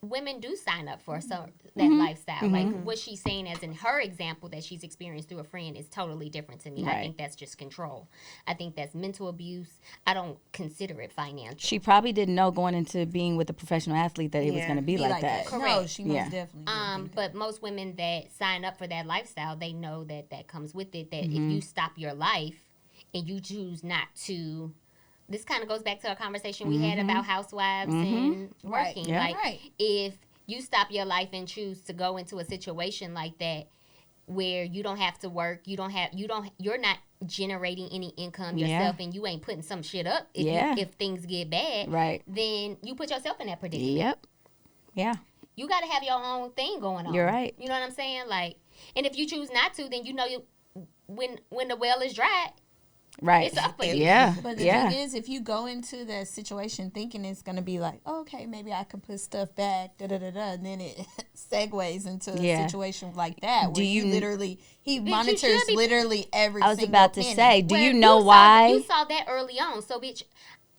women do sign up for that lifestyle. Like, what she's saying as in her example that she's experienced through a friend is totally different to me.
Right.
I think that's just control. I think that's mental abuse. I don't consider it financial.
She probably didn't know going into being with a professional athlete that it was
Yeah.
going to be like that.
No,
Correct.
she most
Yeah.
definitely didn't think that.
But most women that sign up for that lifestyle, they know that comes with it. That if you stop your life and you choose not to, this kind of goes back to a conversation we had about housewives and
Right.
working.
Yeah.
Like,
Right.
if you stop your life and choose to go into a situation like that, where you don't have to work, you're not generating any income yourself, and you ain't putting some shit up if things get bad,
Right.
then you put yourself in that predicament.
Yep. Yeah.
You got to have your own thing going on.
You're right.
You know what I'm saying? Like, and if you choose not to, then when the well is dry,
Right.
it's up for you.
Yeah.
But the thing is, if you go into that situation thinking it's going to be like, oh, okay, maybe I can put stuff back, and then it segues into a situation like that where he monitors literally every single
I was about to
penny.
say, do
Well,
you know why?
You saw that early on, so bitch,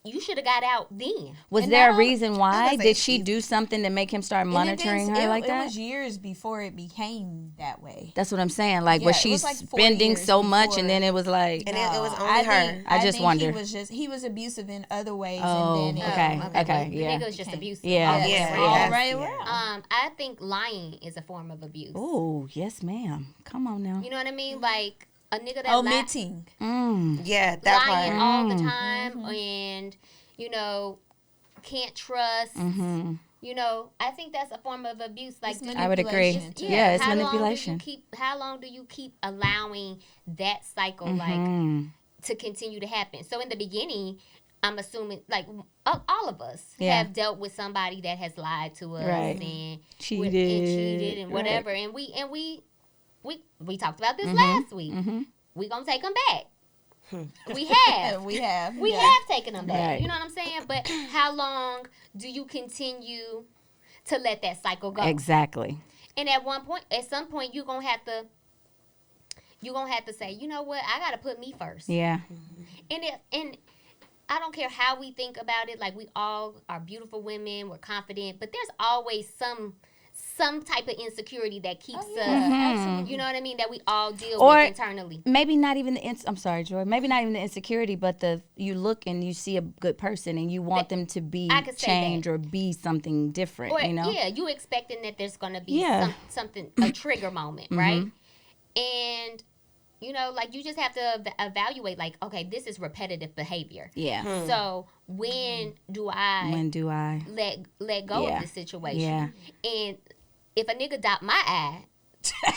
you should have got out then.
Was
And
there a
not
reason why?
say
Did she do something to make him start
And
monitoring her like that?
It was years before it became that way.
That's what I'm saying. Like,
Yeah,
was
it
she
was like 4
spending
years
so much,
before.
and then it was like,
And it was only
I
her.
think-
I just
think
wonder.
He was abusive in other ways.
Oh,
and then
okay.
Well,
Okay,
the
yeah.
nigga was just abusive.
Yeah.
all the way
Yeah,
around.
all
yeah.
right
Yeah.
around.
I think lying is a form of abuse.
oh, yes, ma'am. Come on now.
You know what I mean? Like a nigga that
Omitting.
Yeah, that
lying
part.
all the time, and can't trust. I think that's a form of abuse. Like,
It's
I would agree.
manipulation, too.
Yeah, it's
how
manipulation.
How long do you keep allowing that cycle, like, to continue to happen? So in the beginning, I'm assuming, like, all of us
Yeah.
have dealt with somebody that has lied to us
Right.
and
Cheated.
and
Right.
whatever, and we talked about this last week. We gonna take them back. We have.
We have.
We
yeah.
have taken them back.
Right.
You know what I'm saying? But how long do you continue to let that cycle go?
Exactly.
And at some point, you're gonna have to say, you know what? I gotta put me first.
Yeah.
And I don't care how we think about it. Like, we all are beautiful women. We're confident, but there's always some type of insecurity that keeps us.
absolutely.
You know what I mean? That we all deal
Or-
with internally.
Maybe not even I'm sorry, Joy. Maybe not even the insecurity, but you look and you see a good person and you want them to be
I could say
changed
that.
or be something different.
Or,
you know.
yeah, you expecting that there's gonna be
Yeah.
something, a trigger moment, right? And like, you just have to evaluate, like, okay, this is repetitive behavior.
Yeah.
So when do I
When do I?
let go
Yeah.
of the situation?
Yeah.
And if a nigga dot my eye,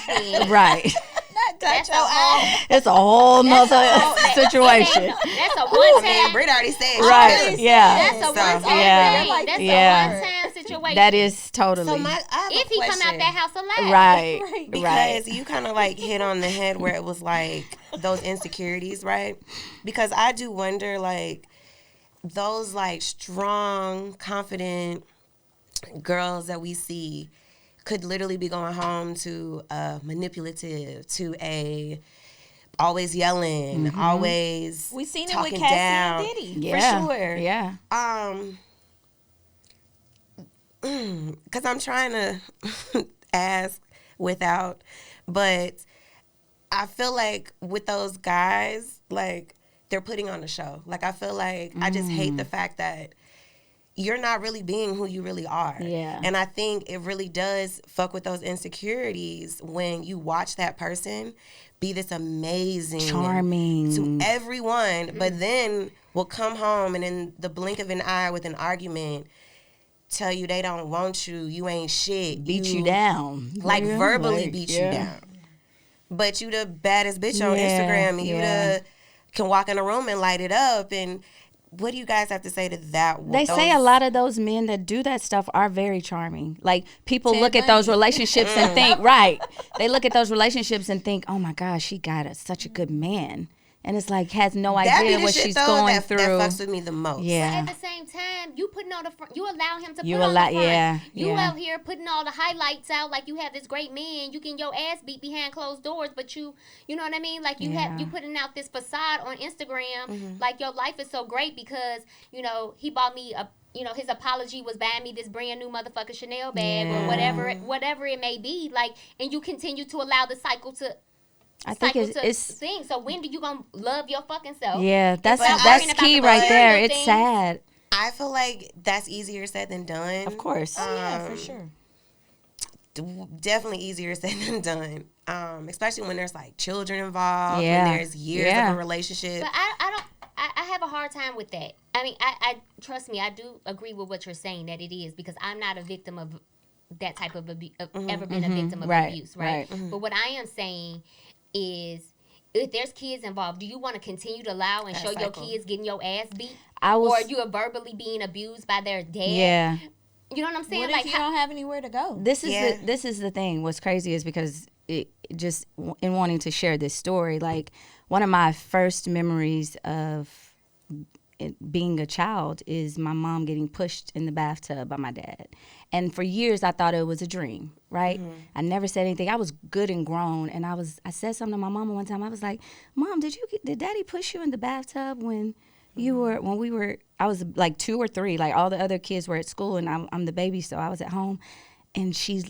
then
Right.
Not
that's
touch your eye.
It's a whole nother
That's
situation.
That's a
I
one
mean,
time.
Britt already said.
Right. Yeah.
That's a one time
Yeah.
thing. That's
Yeah.
a one time situation.
That is totally.
So I have
if
a
he
question.
come out that house alive.
Right.
Right.
Because
Right.
you kind of like hit on the head where it was like those insecurities, right? Because I do wonder, like, those like strong, confident girls that we see could literally be going home to a manipulative, to a always yelling, always
We seen it
talking
with Cassie
down.
and Diddy.
Yeah.
For sure.
Yeah.
Because I'm trying to ask without, but I feel like with those guys, like, they're putting on a show. Like, I feel like I just hate the fact that you're not really being who you really are.
Yeah.
And I think it really does fuck with those insecurities when you watch that person be this amazing,
Charming.
to everyone, but then will come home and in the blink of an eye with an argument tell you they don't want you, you ain't shit.
Beat you down.
Like,
Yeah,
verbally
like,
beat
yeah.
you down. But you the baddest bitch on
Yeah,
Instagram, and you
yeah.
can walk in a room and light it up. And what do you guys have to say to that?
They say a lot of those men that do that stuff are very charming. Like, people look at those relationships and think, right. They look at those relationships and think, oh my gosh, she got such a good man. And it's like, has no
that be
idea
the
what
shit,
she's
though,
going
that
through.
That fucks with me the most.
Yeah.
At the same time, you putting on the front, you allow him to
You
put on
allow-
the front.
yeah,
You
yeah.
out here putting all the highlights out like you have this great man. You getting your ass beat behind closed doors, but you know what I mean? Like, you
Yeah.
you putting out this facade on Instagram like your life is so great because, he bought me his apology was buying me this brand new motherfucking Chanel bag or
Yeah.
whatever it may be. Like, and you continue to allow the cycle to
I think it's
thing. So when do you gonna love your fucking self?
yeah, that's
Stop worrying about
key
the
right there.
material
It's
things.
sad.
I feel like that's easier said than done.
Of course.
Yeah, for sure.
Definitely easier said than done. Especially when there's like children involved,
Yeah.
when there's years
Yeah.
of a relationship.
But I have a hard time with that. I mean, I trust me, I do agree with what you're saying that it is because I'm not a victim of that type of ever been a victim of abuse, right? But what I am saying is, if there's kids involved, do you want to continue to allow and show your kids getting your ass beat? Or you are verbally being abused by their dad?
Yeah.
You know what I'm saying?
What if you don't have anywhere to go?
This is the thing. What's crazy is because just in wanting to share this story, like one of my first memories of being a child is my mom getting pushed in the bathtub by my dad. And for years I thought it was a dream, right? I never said anything. I was good and grown, and I said something to my mama one time. I was like, "Mom, did Daddy push you in the bathtub when I was like 2 or 3, like all the other kids were at school and I'm the baby, so I was at home." And she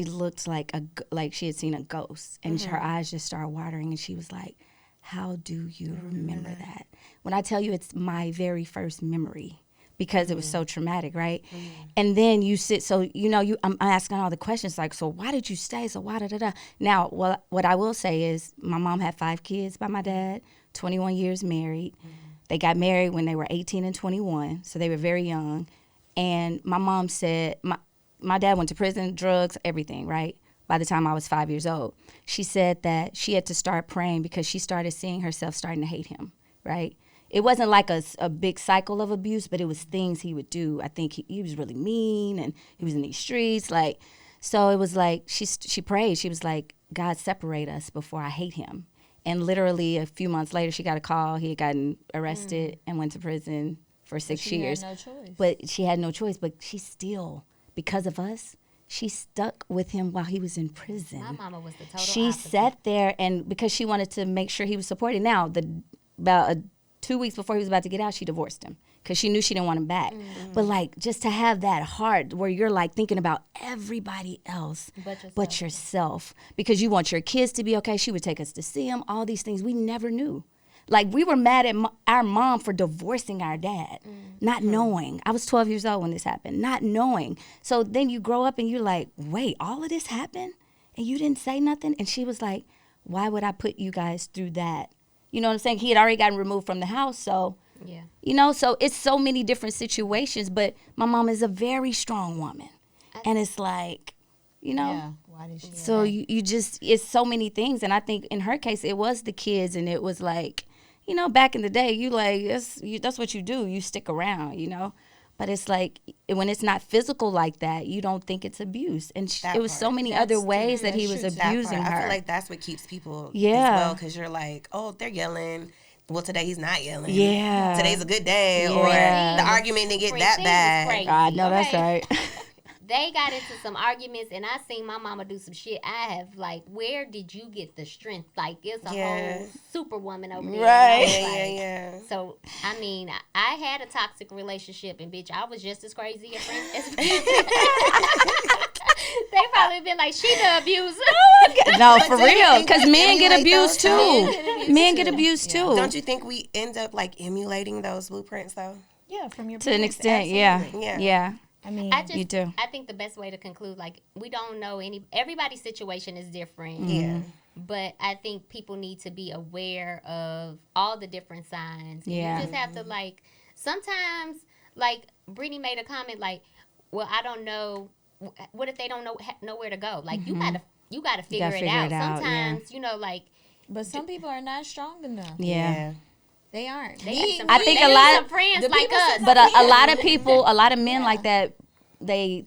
looked like she had seen a ghost, and her eyes just started watering, and she was like, "How do you remember that?" When I tell you, it's my very first memory, because it was so traumatic, right? And then you sit, so I'm asking all the questions, like, so why did you stay? So why da. Now, what I will say is, my mom had 5 kids by my dad, 21 years married. They got married when they were 18 and 21, so they were very young. And my mom said, my dad went to prison, drugs, everything, right? By the time I was 5 years old. She said that she had to start praying because she started seeing herself starting to hate him, right? It wasn't like a big cycle of abuse, but it was things he would do. I think he was really mean, and he was in these streets. Like, so it was like she prayed. She was like, "God, separate us before I hate him." And literally a few months later, she got a call. He had gotten arrested and went to prison for 6 years.
She had no choice.
But she had no choice. But she still, because of us, she stuck with him while he was in prison.
My mama was the total
She
opposite.
sat there, and because she wanted to make sure he was supported. Now, about 2 weeks before he was about to get out, she divorced him because she knew she didn't want him back. But like, just to have that heart where you're like thinking about everybody else but yourself, because you want your kids to be okay. She would take us to see him, all these things we never knew. Like, we were mad at our mom for divorcing our dad, not knowing. I was 12 years old when this happened, not knowing. So then you grow up and you're like, wait, all of this happened and you didn't say nothing? And she was like, why would I put you guys through that? You know what I'm saying? He had already gotten removed from the house, so, so it's so many different situations. But my mom is a very strong woman. And it's like,
Why did she
so you just, it's so many things. And I think in her case, it was the kids, and it was like, back in the day, that's what you do. You stick around, But it's like, when it's not physical like that, you don't think it's abuse. And it was so many other ways that he was abusing her.
I feel like that's what keeps people as well, because you're like, oh, they're yelling. Well, today he's not yelling.
Yeah.
Today's a good day. Or the argument didn't get that bad.
I know, that's right.
They got into some arguments, and I seen my mama do some shit. I have, like, where did you get the strength? Like, it's a whole superwoman over there.
Right.
Yeah.
So, I mean, I had a toxic relationship, and bitch, I was just as crazy a friend as they probably been like, she the abuser.
No, for real, because men get abused too. Men get abused too.
Don't you think we end up like emulating those blueprints though?
Yeah, from your
to an
parents,
extent,
absolutely.
yeah.
I mean,
you do.
I think the best way to conclude, like, we don't know everybody's situation is different.
Yeah.
But I think people need to be aware of all the different signs.
Yeah.
You just have to, like, sometimes, like, Brittany made a comment, like, well, I don't know. What if they don't know nowhere to go? Like, you gotta figure it out. Sometimes, like.
But some people are not strong enough.
Yeah.
They aren't.
I think a lot of
friends like us.
But a lot of people, a lot of men like that, they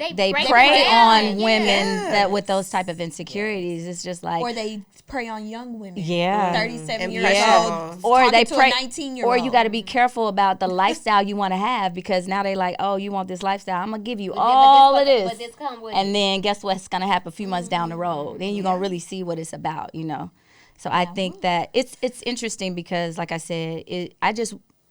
prey on women that with those type of insecurities. It's just like,
or they prey on young women.
37
years old.
Or they prey,
19-year-old.
or you got to be careful about the lifestyle you want to have, because now they like, oh, you want this lifestyle? I'm gonna give you all of this.
But this come with
and then guess what's gonna happen a few months down the road? Then you're gonna really see what it's about, So I think that it's interesting because, like I said,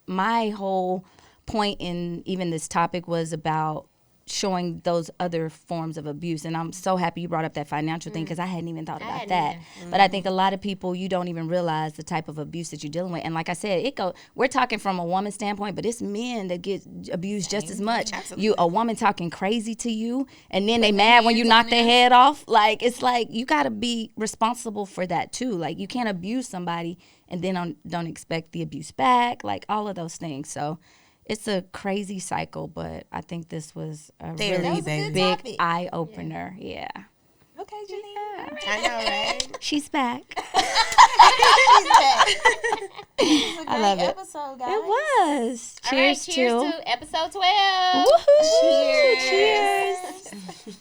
my whole point in even this topic was about showing those other forms of abuse. And I'm so happy you brought up that financial thing, because I hadn't even thought about that. But I think a lot of people, you don't even realize the type of abuse that you're dealing with. And like I said, we're talking from a woman's standpoint, but it's men that get abused just as much. Absolutely. A woman talking crazy to you, and then they mad when you knock their head off. Like, it's like, you got to be responsible for that too. Like, you can't abuse somebody and then don't expect the abuse back, like all of those things. So it's a crazy cycle, but I think this was a
Therapy,
really
baby.
big
topic.
eye opener. Yeah.
Okay, Janine.
I know, right?
She's back.
She's back. This is a great
love it.
episode, guys.
It was.
All right,
Cheers
cheers
to
to episode 12.
Woohoo!
Cheers.
Cheers.